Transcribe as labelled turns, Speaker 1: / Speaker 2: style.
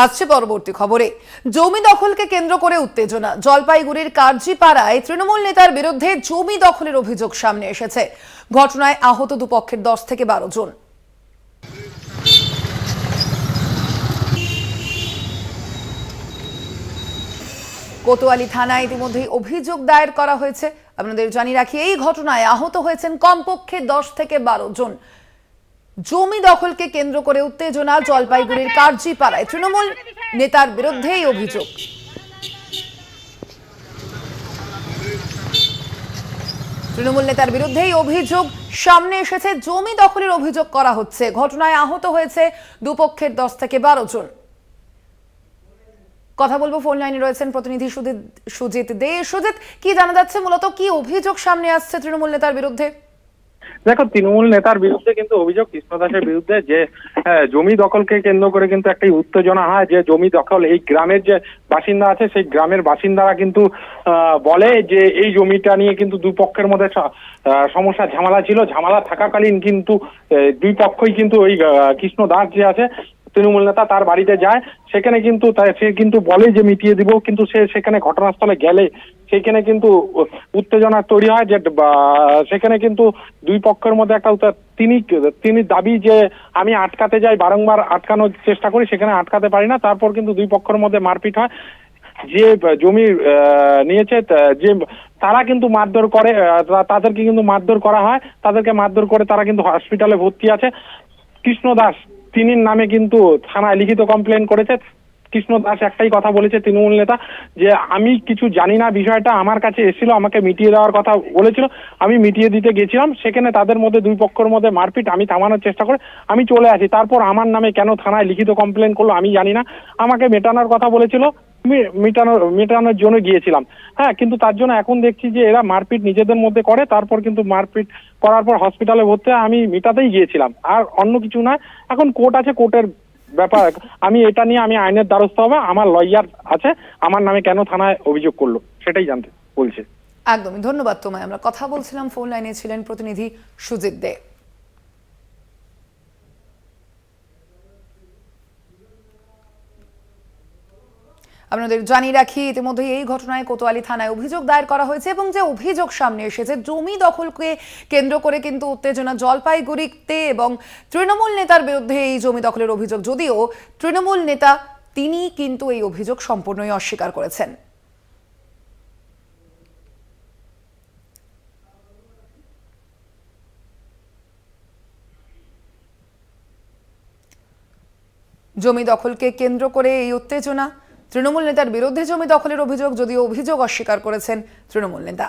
Speaker 1: আসছে পরবর্তী খবরে। জমি দখলকে কেন্দ্র করে উত্তেজনা। জলপাইগুড়ির কার্জিপাড়ায় তৃণমূল নেতার বিরুদ্ধে জমি দখলের অভিযোগ সামনে এসেছে। ঘটনায় আহত দুপক্ষের 10 থেকে 12 জন। কোতোয়ালি থানায় ইতিমধ্যেই অভিযোগ দায়ের করা হয়েছে। আপনাদের জানিয়ে রাখি, এই ঘটনায় আহত হয়েছেন কমপক্ষে 10 থেকে 12 জন। জমি দখলকে কেন্দ্র করে উত্তেজনা। জলপাইগুড়ির কার্জিপাড়ায় তৃণমূল নেতার বিরুদ্ধে এই অভিযোগ। তৃণমূল নেতার বিরুদ্ধেই অভিযোগ সামনে এসেছে। জমি দখলের অভিযোগ করা হচ্ছে। ঘটনায় আহত হয়েছে দুপক্ষের 10 থেকে 12 জন। কথা বলবো, ফোন লাইনে রয়েছেন প্রতিনিধি সুজিত দে। সুজিত, কি জানা যাচ্ছে, মূলত কি অভিযোগ সামনে আসছে তৃণমূল নেতার বিরুদ্ধে?
Speaker 2: দেখো, তৃণমূল নেতার বিরুদ্ধে কিন্তু অভিযোগ কৃষ্ণ দাসের বিরুদ্ধে যে জমি দখলকে কেন্দ্র করে কিন্তু একটা উত্তেজনা হয়। যে জমি দখল, এই গ্রামের যে বাসিন্দা আছে সেই গ্রামের বাসিন্দারা কিন্তু বলে যে এই জমিটা নিয়ে কিন্তু দুই পক্ষের মধ্যে সমস্যা ঝামেলা ছিল। ঝামেলা থাকাকালীন কিন্তু দুই পক্ষই কিন্তু ওই কৃষ্ণ দাস যে আছে তৃণমূল নেতা, তার বাড়িতে যায়। সেখানে কিন্তু সে কিন্তু বলে যে মিটিয়ে দিব, কিন্তু সে সেখানে ঘটনাস্থলে গেলে সেখানে কিন্তু উত্তেজনা তৈরি হয়। যে সেখানে কিন্তু দুই পক্ষের মধ্যে একটা তিনি দাবি যে আমি আটকাতে যাই, বারংবার আটকানোর চেষ্টা করি, সেখানে আটকাতে পারি না। তারপর কিন্তু দুই পক্ষের মধ্যে মারপিট হয়। যে জমি নিয়েছে যে তারা কিন্তু মারধর করে, তাদেরকে কিন্তু মারধর করা হয়। তাদেরকে মারধর করে তারা কিন্তু হসপিটালে ভর্তি আছে। কৃষ্ণ দাস তিনি নামে কিন্তু থানায় লিখিত কমপ্লেন করেছে। কৃষ্ণ দাস একটাই কথা বলেছে, তৃণমূল নেতা, যে আমি কিছু জানি না, বিষয়টা আমার কাছে এসেছিল, আমাকে মিটিয়ে দেওয়ার কথা বলেছিল, আমি মিটিয়ে দিতে গেছিলাম। সেখানে তাদের মধ্যে দুই পক্ষের মধ্যে মারপিট, আমি থামানোর চেষ্টা করে আমি চলে আসি। তারপর আমার নামে কেন থানায় লিখিত কমপ্লেন করলো আমি জানি না। আমাকে মেটানোর কথা বলেছিল, মেটানোর জন্য গিয়েছিলাম। হ্যাঁ, কিন্তু তার জন্য এখন দেখছি যে এরা মারপিট নিজেদের মধ্যে করে। তারপর কিন্তু মারপিট করার পর হসপিটালে ভর্তি, আমি মেটাতেই গিয়েছিলাম, আর অন্য কিছু নয়। এখন কোর্ট আছে, কোর্টের ব্যাপার। আমি এটা নিয়ে আমি আইনের দ্বারস্থ হবো। আমার লয়ার আছে, আমার নামে কেন থানায় অভিযোগ করলো সেটাই জানতে বলছে।
Speaker 1: একদমই, ধন্যবাদ তোমায়। আমরা কথা বলছিলাম, ফোন লাইনে ছিলেন প্রতিনিধি সুজিত দে। আপনাদের জানিয়ে রাখি, ইতিমধ্যে এই ঘটনায় কোতোয়ালি থানায় অভিযোগ দায়ের করা হয়েছে এবং যে অভিযোগ সামনে এসেছে, জমি দখলকে কেন্দ্র করে কিন্তু উত্তেজনা জলপাইগুড়িতে এবং তৃণমূল নেতার বিরুদ্ধে এই জমি দখলের অভিযোগ। যদিও তৃণমূল নেতা তিনি কিন্তু এই অভিযোগ সম্পূর্ণই অস্বীকার করেছেন। জমি দখলকে কেন্দ্র করে এই উত্তেজনা। তৃণমূল নেতার বিরুদ্ধে জমি দখলের অভিযোগ, যদিও অভিযোগ অস্বীকার করেছেন তৃণমূল নেতা।